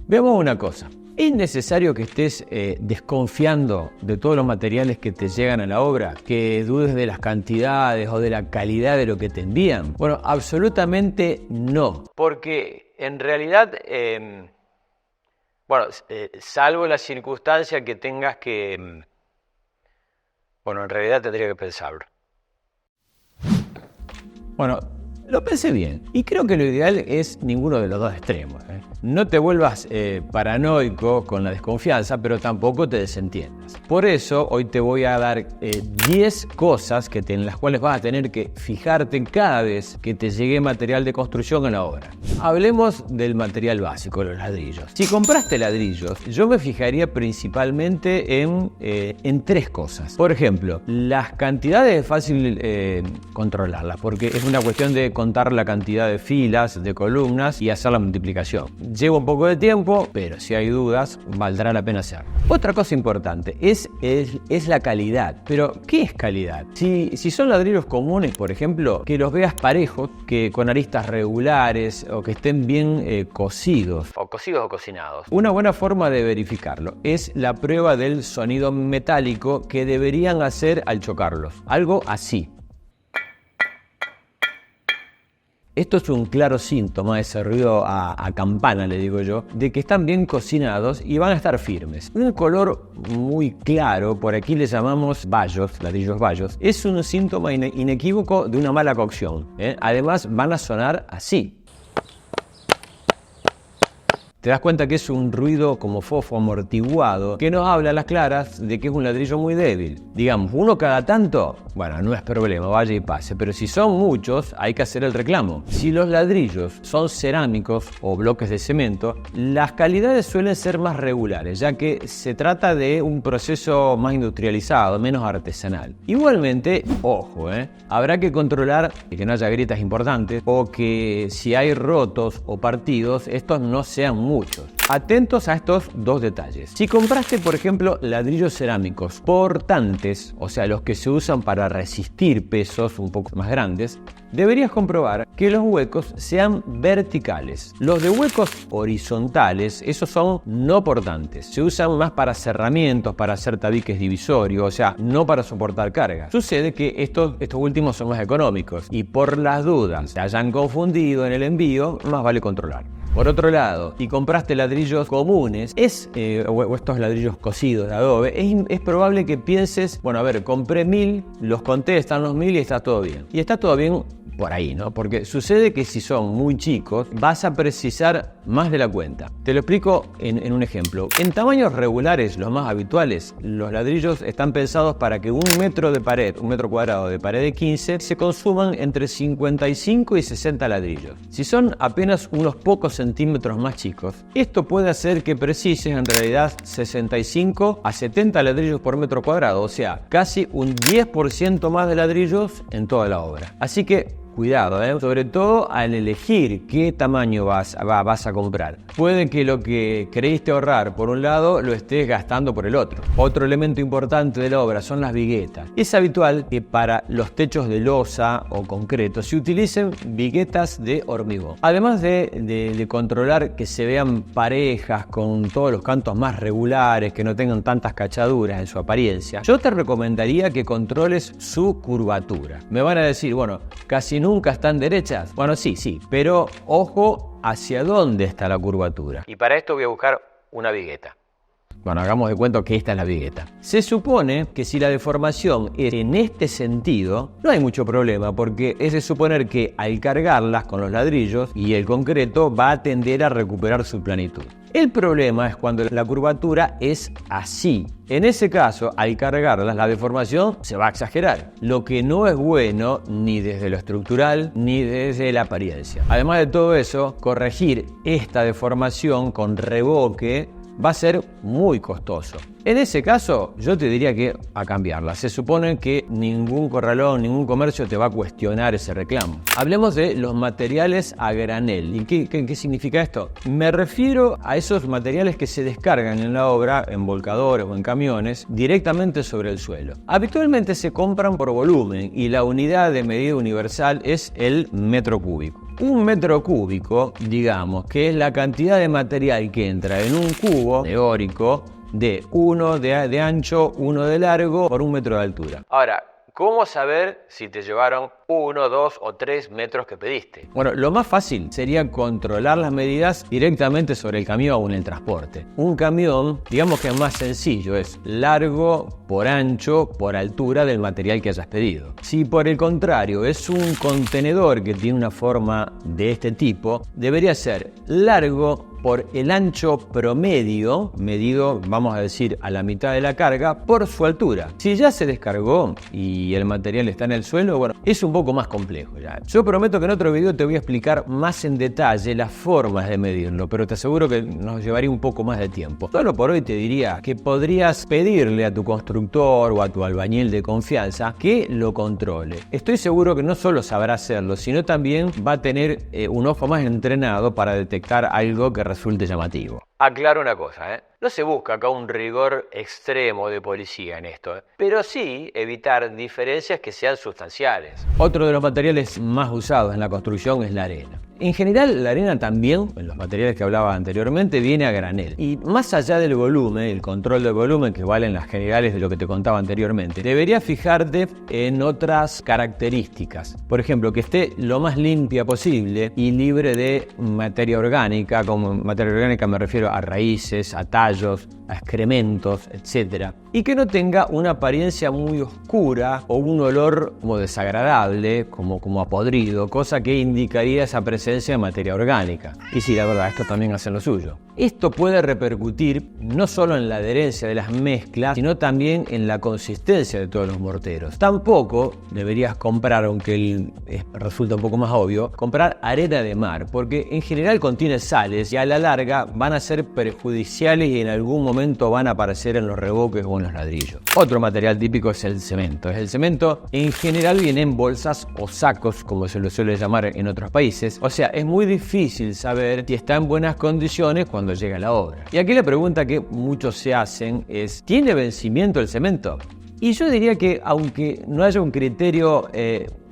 Veamos una cosa. ¿Es necesario que estés desconfiando de todos los materiales que te llegan a la obra? ¿Que dudes de las cantidades o de la calidad de lo que te envían? Bueno, absolutamente no. Porque en realidad, salvo la circunstancia que tengas que... en realidad tendría que pensarlo. Bueno, lo pensé bien y creo que lo ideal es ninguno de los dos extremos. No te vuelvas paranoico con la desconfianza, pero tampoco te desentiendas. Por eso hoy te voy a dar 10 cosas en las cuales vas a tener que fijarte cada vez que te llegue material de construcción en la obra. Hablemos del material básico, los ladrillos. Si compraste ladrillos, yo me fijaría principalmente en 3 cosas. Por ejemplo, las cantidades es fácil controlarlas, porque es una cuestión de contar la cantidad de filas, de columnas y hacer la multiplicación. Lleva un poco de tiempo, pero si hay dudas, valdrá la pena hacerlo. Otra cosa importante es la calidad. Pero, ¿qué es calidad? Si son ladrillos comunes, por ejemplo, que los veas parejos, que con aristas regulares o que estén bien cocidos o cocinados. Una buena forma de verificarlo es la prueba del sonido metálico que deberían hacer al chocarlos. Algo así. Esto es un claro síntoma, ese ruido a campana, le digo yo, de que están bien cocinados y van a estar firmes. Un color muy claro, por aquí le llamamos bayos, ladrillos bayos, es un síntoma inequívoco de una mala cocción. Además, van a sonar así. Te das cuenta que es un ruido como fofo amortiguado que nos habla a las claras de que es un ladrillo muy débil. Digamos, uno cada tanto, bueno, no es problema, vaya y pase, pero si son muchos hay que hacer el reclamo. Si los ladrillos son cerámicos o bloques de cemento, las calidades suelen ser más regulares, ya que se trata de un proceso más industrializado, menos artesanal. Igualmente, ojo, habrá que controlar que no haya grietas importantes o que si hay rotos o partidos, estos no sean muchos. Atentos a estos 2 detalles. Si compraste, por ejemplo, ladrillos cerámicos portantes, o sea, los que se usan para resistir pesos un poco más grandes, deberías comprobar que los huecos sean verticales. Los de huecos horizontales, esos son no portantes. Se usan más para cerramientos, para hacer tabiques divisorios, o sea, no para soportar cargas. Sucede que estos últimos son más económicos y por las dudas se hayan confundido en el envío, más vale controlar. Por otro lado, si compraste ladrillos comunes o estos ladrillos cocidos de adobe, es probable que pienses, compré 1000, los conté, están los 1000 y está todo bien. Y está todo bien por ahí, ¿no? Porque sucede que si son muy chicos, vas a precisar más de la cuenta. Te lo explico en un ejemplo. En tamaños regulares, los más habituales, los ladrillos están pensados para que 1 metro de pared, 1 metro cuadrado de pared de 15, se consuman entre 55 y 60 ladrillos. Si son apenas unos pocos centímetros más chicos, esto puede hacer que precises en realidad 65 a 70 ladrillos por metro cuadrado, o sea, casi un 10% más de ladrillos en toda la obra. Así que cuidado, sobre todo al elegir qué tamaño vas a comprar. Puede que lo que creíste ahorrar por un lado lo estés gastando por el otro. Otro elemento importante de la obra son las viguetas. Es habitual que para los techos de losa o concreto se utilicen viguetas de hormigón. Además de controlar que se vean parejas con todos los cantos más regulares, que no tengan tantas cachaduras en su apariencia, yo te recomendaría que controles su curvatura. Me van a decir, casi nunca están derechas. Bueno, sí, pero ojo hacia dónde está la curvatura. Y para esto voy a buscar una vigueta. Hagamos de cuenta que esta es la vigueta. Se supone que si la deformación es en este sentido, no hay mucho problema, porque es de suponer que al cargarlas con los ladrillos y el concreto va a tender a recuperar su planitud. El problema es cuando la curvatura es así. En ese caso, al cargarlas, la deformación se va a exagerar, lo que no es bueno ni desde lo estructural ni desde la apariencia. Además de todo eso, corregir esta deformación con revoque va a ser muy costoso. En ese caso, yo te diría que a cambiarla. Se supone que ningún corralón, ningún comercio te va a cuestionar ese reclamo. Hablemos de los materiales a granel. ¿Y qué significa esto? Me refiero a esos materiales que se descargan en la obra, en volcadores o en camiones, directamente sobre el suelo. Habitualmente se compran por volumen y la unidad de medida universal es el metro cúbico. Un metro cúbico, digamos, que es la cantidad de material que entra en un cubo teórico de 1 de ancho, 1 de largo, por 1 metro de altura. Ahora, ¿cómo saber si te llevaron 1, 2 o 3 metros que pediste? Bueno, lo más fácil sería controlar las medidas directamente sobre el camión o en el transporte. Un camión, digamos que es más sencillo, es largo por ancho por altura del material que hayas pedido. Si por el contrario es un contenedor que tiene una forma de este tipo, debería ser largo por el ancho promedio, medido, vamos a decir, a la mitad de la carga, por su altura. Si ya se descargó y el material está en el suelo, bueno, es un poco más complejo ya. Yo prometo que en otro video te voy a explicar más en detalle las formas de medirlo, pero te aseguro que nos llevaría un poco más de tiempo. Solo por hoy te diría que podrías pedirle a tu constructor o a tu albañil de confianza que lo controle. Estoy seguro que no solo sabrá hacerlo, sino también va a tener un ojo más entrenado para detectar algo que resulte llamativo. Aclaro una cosa, no se busca acá un rigor extremo de policía en esto, pero sí evitar diferencias que sean sustanciales. Otro de los materiales más usados en la construcción es la arena. En general, la arena también, en los materiales que hablaba anteriormente, viene a granel. Y más allá del volumen, el control del volumen, que valen las generales de lo que te contaba anteriormente, deberías fijarte en otras características. Por ejemplo, que esté lo más limpia posible y libre de materia orgánica. Como materia orgánica me refiero a raíces, a tallos, a excrementos, etc. Y que no tenga una apariencia muy oscura o un olor como desagradable, como a podrido, cosa que indicaría esa presencia de materia orgánica. Y sí, la verdad, esto también hace lo suyo. Esto puede repercutir no solo en la adherencia de las mezclas, sino también en la consistencia de todos los morteros. Tampoco deberías comprar, aunque resulta un poco más obvio, comprar arena de mar, porque en general contiene sales y a la larga van a ser perjudiciales y en algún momento van a aparecer en los revoques o en los ladrillos. Otro material típico es el cemento. El cemento en general viene en bolsas o sacos, como se lo suele llamar en otros países. O sea, es muy difícil saber si está en buenas condiciones cuando llega la obra. Y aquí la pregunta que muchos se hacen es: ¿tiene vencimiento el cemento? Y yo diría que, aunque no haya un criterio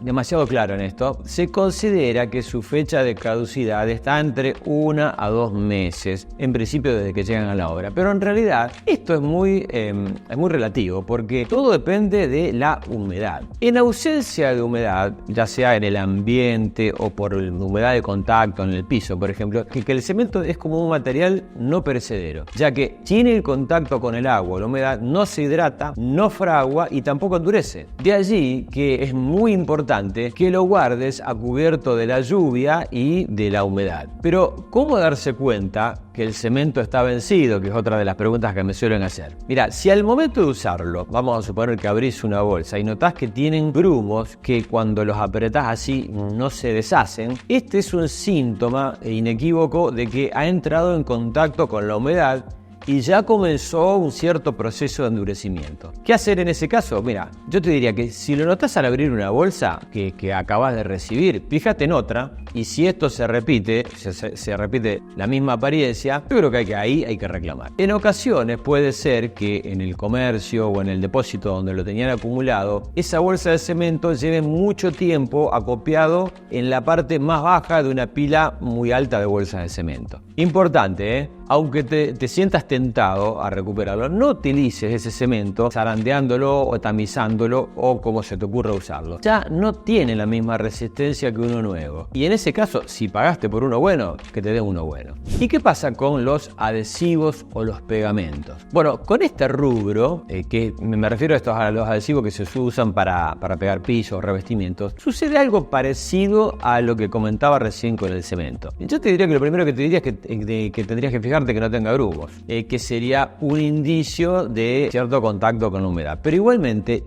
demasiado claro en esto, se considera que su fecha de caducidad está entre 1 a 2 meses, en principio desde que llegan a la obra. Pero en realidad esto es muy relativo, porque todo depende de la humedad. En ausencia de humedad, ya sea en el ambiente o por la humedad de contacto en el piso, por ejemplo, que el cemento es como un material no perecedero, ya que tiene el contacto con el agua o la humedad, no se hidrata, no fragua y tampoco endurece. De allí que es muy importante que lo guardes a cubierto de la lluvia y de la humedad. Pero, ¿cómo darse cuenta que el cemento está vencido? Que es otra de las preguntas que me suelen hacer. Mira, si al momento de usarlo, vamos a suponer que abrís una bolsa y notás que tienen grumos que cuando los apretás así no se deshacen, este es un síntoma inequívoco de que ha entrado en contacto con la humedad y ya comenzó un cierto proceso de endurecimiento. ¿Qué hacer en ese caso? Mira, yo te diría que si lo notas al abrir una bolsa que acabas de recibir, fíjate en otra, y si esto se repite, se repite la misma apariencia, yo creo que ahí hay que reclamar. En ocasiones puede ser que en el comercio o en el depósito donde lo tenían acumulado, esa bolsa de cemento lleve mucho tiempo acopiado en la parte más baja de una pila muy alta de bolsas de cemento. Importante, aunque te sientas tentado a recuperarlo, no utilices ese cemento zarandeándolo o tamizándolo o como se te ocurra usarlo. Ya no tiene la misma resistencia que uno nuevo. Y en ese caso, si pagaste por uno bueno, que te den uno bueno. ¿Y qué pasa con los adhesivos o los pegamentos? Bueno, con este rubro, que me refiero a los adhesivos que se usan para pegar pisos o revestimientos, sucede algo parecido a lo que comentaba recién con el cemento. Yo te diría que lo primero que te diría es que tendrías que fijarte que no tenga grumos, que sería un indicio de cierto contacto con la humedad. Pero igualmente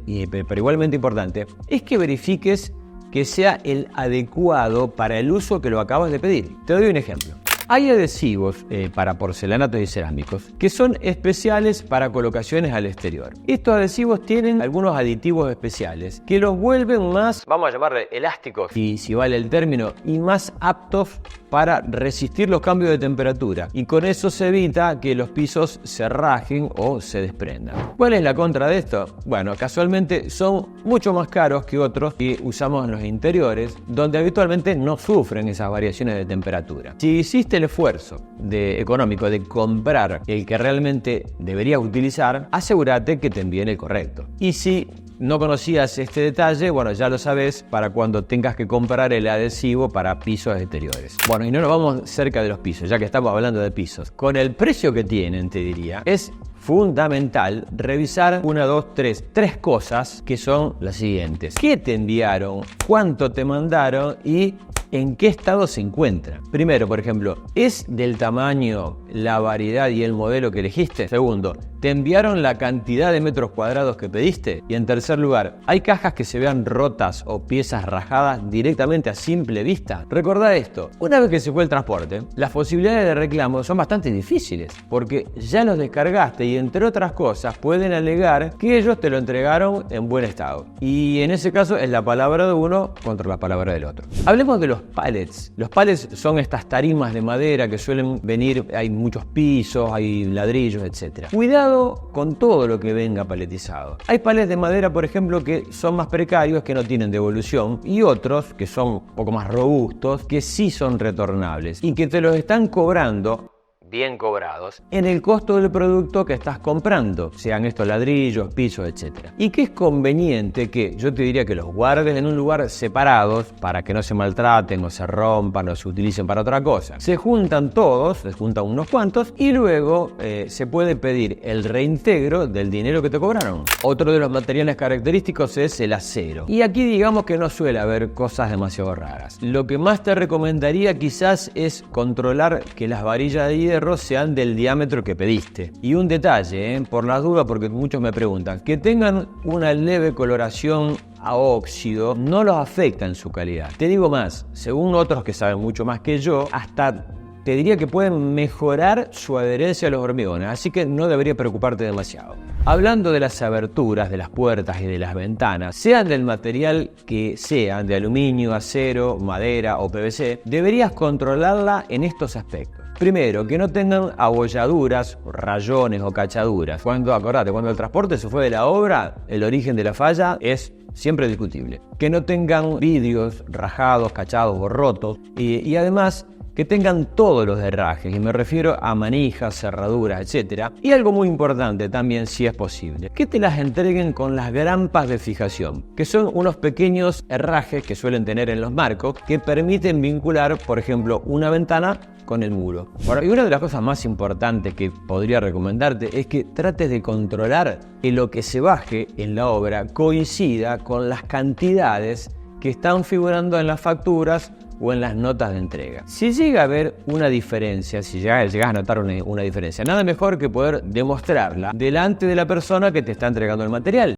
importante es que verifiques que sea el adecuado para el uso que lo acabas de pedir. Te doy un ejemplo. Hay adhesivos para porcelanatos y cerámicos que son especiales para colocaciones al exterior. Estos adhesivos tienen algunos aditivos especiales que los vuelven más, vamos a llamarle elásticos, si vale el término, y más aptos para resistir los cambios de temperatura y con eso se evita que los pisos se rajen o se desprendan. ¿Cuál es la contra de esto? Bueno, casualmente son mucho más caros que otros que usamos en los interiores, donde habitualmente no sufren esas variaciones de temperatura. Si hiciste el esfuerzo económico de comprar el que realmente deberías utilizar, asegúrate que te envíen el correcto. Y si no conocías este detalle, bueno, ya lo sabes para cuando tengas que comprar el adhesivo para pisos exteriores. Bueno, y no nos vamos cerca de los pisos, ya que estamos hablando de pisos. Con el precio que tienen, te diría, es fundamental revisar tres cosas que son las siguientes. ¿Qué te enviaron? ¿Cuánto te mandaron? Y ¿en qué estado se encuentra? Primero, por ejemplo, ¿es del tamaño, la variedad y el modelo que elegiste? Segundo, ¿te enviaron la cantidad de metros cuadrados que pediste? Y en tercer lugar, ¿hay cajas que se vean rotas o piezas rajadas directamente a simple vista? Recordá esto, una vez que se fue el transporte, las posibilidades de reclamo son bastante difíciles, porque ya los descargaste y entre otras cosas pueden alegar que ellos te lo entregaron en buen estado. Y en ese caso es la palabra de uno contra la palabra del otro. Hablemos de los pallets. Los pallets son estas tarimas de madera que suelen venir, hay muchos pisos, hay ladrillos, etc. Cuidado con todo lo que venga paletizado. Hay pallets de madera, por ejemplo, que son más precarios, que no tienen devolución, y otros que son un poco más robustos, que sí son retornables y que te los están cobrando, bien cobrados, en el costo del producto que estás comprando, sean estos ladrillos, pisos, etc. Y que es conveniente que, yo te diría que los guardes en un lugar separados para que no se maltraten o se rompan o se utilicen para otra cosa. Se juntan todos, se juntan unos cuantos y luego se puede pedir el reintegro del dinero que te cobraron. Otro de los materiales característicos es el acero. Y aquí digamos que no suele haber cosas demasiado raras. Lo que más te recomendaría quizás es controlar que las varillas de hierro sean del diámetro que pediste. Y un detalle, por las dudas, porque muchos me preguntan, que tengan una leve coloración a óxido no los afecta en su calidad. Te digo más, según otros que saben mucho más que yo, hasta te diría que pueden mejorar su adherencia a los hormigones, así que no debería preocuparte demasiado. Hablando de las aberturas de las puertas y de las ventanas, sean del material que sean, de aluminio, acero, madera o PVC, deberías controlarla en estos aspectos. Primero, que no tengan abolladuras, rayones o cachaduras. Acordate, cuando el transporte se fue de la obra, el origen de la falla es siempre discutible. Que no tengan vidrios rajados, cachados o rotos. Y además, que tengan todos los herrajes, y me refiero a manijas, cerraduras, etc. Y algo muy importante también, si es posible, que te las entreguen con las grampas de fijación, que son unos pequeños herrajes que suelen tener en los marcos, que permiten vincular, por ejemplo, una ventana con el muro. Bueno, y una de las cosas más importantes que podría recomendarte es que trates de controlar que lo que se baje en la obra coincida con las cantidades que están figurando en las facturas o en las notas de entrega. Si llega a haber una diferencia, si llegas a notar una diferencia, nada mejor que poder demostrarla delante de la persona que te está entregando el material.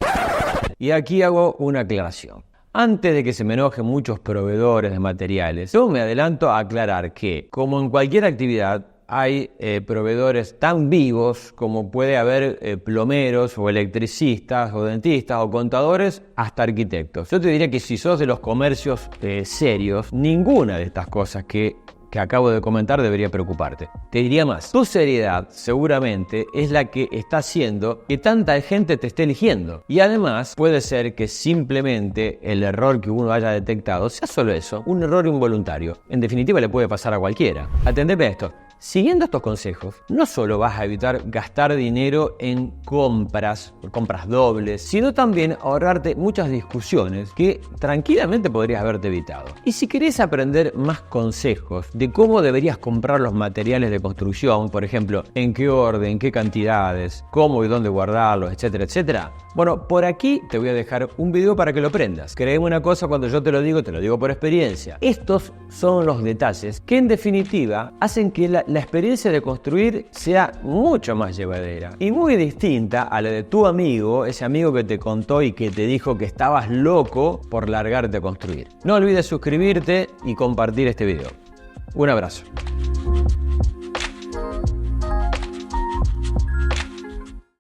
Y aquí hago una aclaración. Antes de que se me enojen muchos proveedores de materiales, yo me adelanto a aclarar que, como en cualquier actividad, hay proveedores tan vivos como puede haber plomeros o electricistas o dentistas o contadores hasta arquitectos. Yo te diría que si sos de los comercios serios, ninguna de estas cosas que acabo de comentar debería preocuparte. Te diría más, tu seriedad seguramente es la que está haciendo que tanta gente te esté eligiendo. Y además puede ser que simplemente el error que uno haya detectado sea solo eso, un error involuntario. En definitiva le puede pasar a cualquiera. Atendeme a esto. Siguiendo estos consejos, no solo vas a evitar gastar dinero en compras dobles, sino también ahorrarte muchas discusiones que tranquilamente podrías haberte evitado. Y si querés aprender más consejos de cómo deberías comprar los materiales de construcción, por ejemplo, en qué orden, qué cantidades, cómo y dónde guardarlos, etcétera, etcétera, bueno, por aquí te voy a dejar un video para que lo aprendas. Créeme una cosa, cuando yo te lo digo por experiencia. Estos son los detalles que en definitiva hacen que la experiencia de construir sea mucho más llevadera y muy distinta a la de tu amigo, ese amigo que te contó y que te dijo que estabas loco por largarte a construir. No olvides suscribirte y compartir este video. Un abrazo.